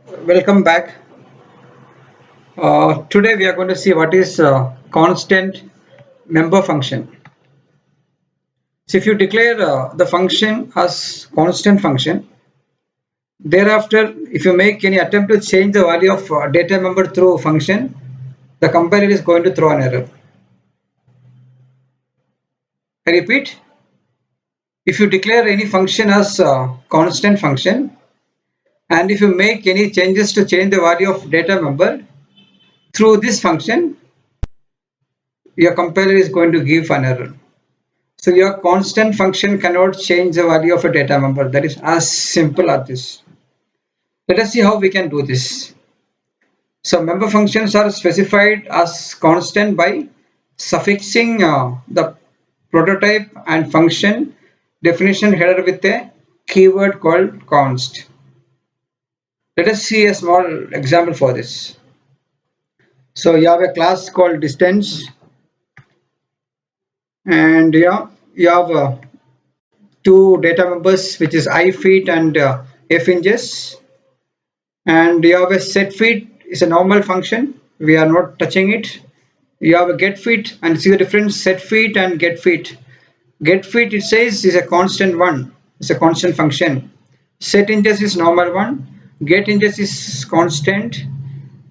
Welcome back. Today we are going to see what is constant member function. So if you declare the function as constant function, thereafter if you make any attempt to change the value of data member through function, the compiler is going to throw an error. I repeat, if you declare any function as constant function and if you make any changes to change the value of data member through this function, your compiler is going to give an error. So your constant function cannot change the value of a data member. That is as simple as this. Let us see how we can do this. So member functions are specified as constant by suffixing the prototype and function definition header with a keyword called const. Let us see a small example for this. So you have a class called distance, and you have two data members, which is I feet and f inches, and you have a set feet is a normal function, we are not touching it. You have a get feet, and see the difference, set feet and get feet. Get feet, it says, is a constant one, it's a constant function. Set inches is normal one, get inches is constant,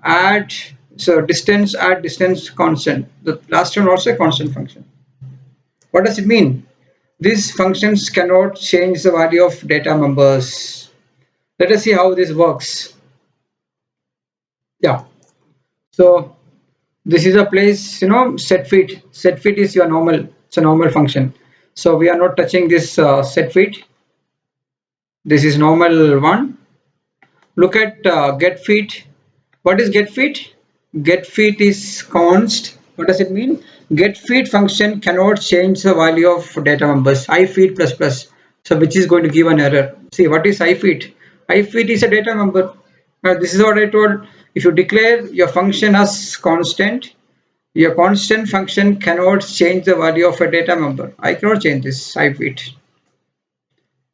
add, so distance, add distance, constant. The last one also a constant function. What does it mean? These functions cannot change the value of data members. Let us see how this works. Yeah, so this is a place, set feet. Set feet is your normal, it's a normal function. So we are not touching this set feet. This is normal one. Look at get feet. What is get feet? Get feet is const. What does it mean? Get feet function cannot change the value of data members. I feet plus plus. So which is going to give an error. See, what is I feet? I feet is a data member. This is what I told. If you declare your function as constant, your constant function cannot change the value of a data member. I cannot change this. I feet.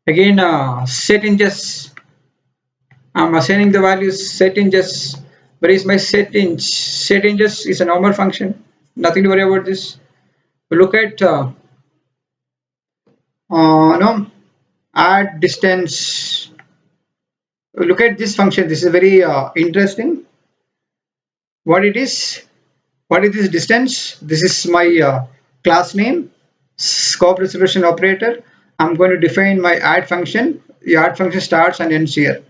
Again, set inches. I'm assigning the values set inches. Where is my set inch? Set inches is a normal function. Nothing to worry about this. Look at no, add distance. Look at this function. This is very interesting. What it is? What is this distance? This is my class name, scope resolution operator. I'm going to define my add function. The add function starts and ends here.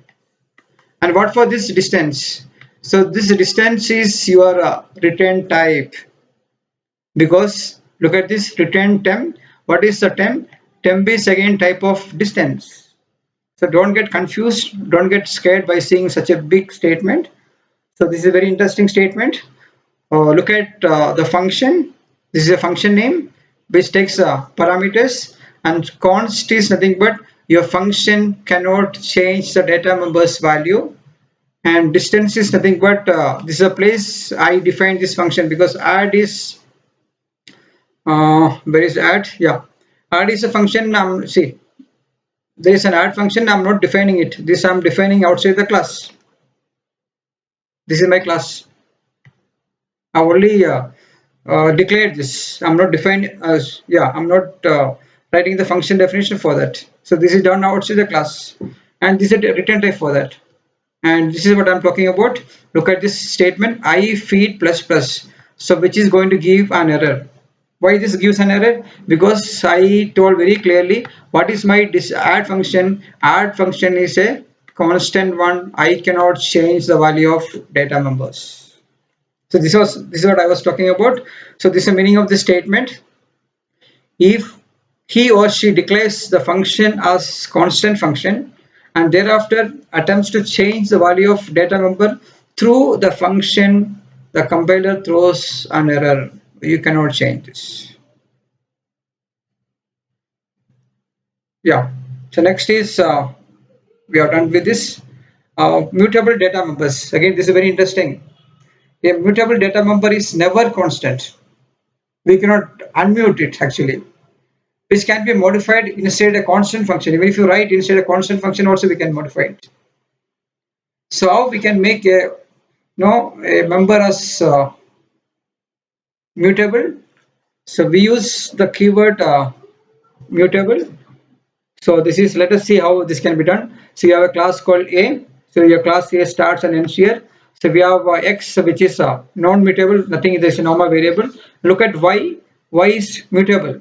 And what for this distance? So this distance is your return type, because look at this return temp. What is the temp? Temp is again type of distance. So don't get confused, don't get scared by seeing such a big statement. So this is a very interesting statement. Look at the function. This is a function name which takes parameters, and const is nothing but your function cannot change the data member's value, and distance is nothing but this is a place I defined this function, because add is where is add? Yeah, add is a function. See, there is an add function. I'm not defining it. This I'm defining outside the class. This is my class. I only declared this. I'm not defining as, yeah, I'm not writing the function definition for that. So this is done outside the class, and this is a return type for that. And this is what I'm talking about. Look at this statement, I feed plus plus. So which is going to give an error. Why this gives an error? Because I told very clearly what is my add function. Add function is a constant one. I cannot change the value of data members. So this is what I was talking about. So this is the meaning of this statement. If he or she declares the function as constant function and thereafter attempts to change the value of data member through the function, the compiler throws an error. You cannot change this. Yeah. So next is we are done with this. Mutable data members. Again, this is very interesting. A mutable data member is never constant. We cannot unmute it actually, which can be modified inside a constant function. Even if you write inside a constant function also, we can modify it. So how we can make a member as mutable? So we use the keyword mutable. So this is, let us see how this can be done. So you have a class called A. So your class A starts and ends here. So we have X, which is non-mutable, nothing, is a normal variable. Look at Y. Y is mutable.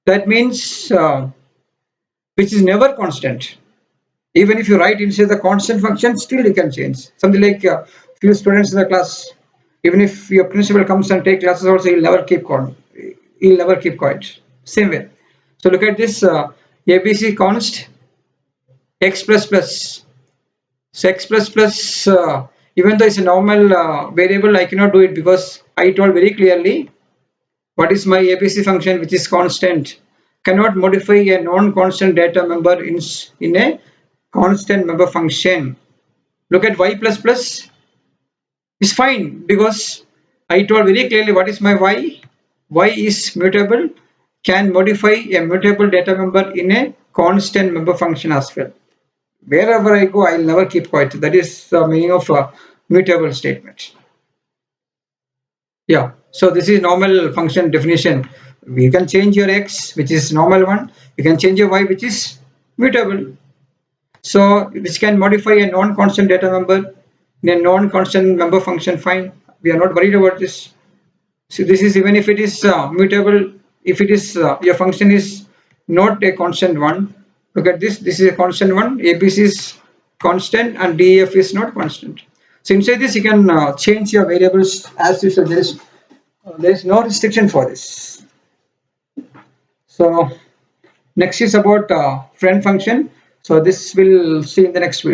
That means which is never constant. Even if you write inside the constant function, still you can change. Something like few students in the class, even if your principal comes and take classes also, he'll never keep quiet. He'll never keep quiet. Same way. So look at this ABC const x plus plus. So x plus plus, even though it's a normal variable, I cannot do it because I told very clearly what is my ABC function, which is constant. Cannot modify a non-constant data member in a constant member function. Look at y plus plus is fine because I told very clearly what is my y. Y is mutable, can modify a mutable data member in a constant member function as well. Wherever I go, I'll never keep quiet. That is the meaning of a mutable statement. Yeah, so this is normal function definition. We can change your x, which is normal one. You can change your y, which is mutable. So which can modify a non-constant data member in a non-constant member function. Fine, we are not worried about this. So this is even if it is mutable, if it is your function is not a constant one. Look at this. This is a constant one. ABC is constant and DEF is not constant. So inside this you can change your variables as usual. There is no restriction for this. So next is about friend function. So this we'll see in the next video.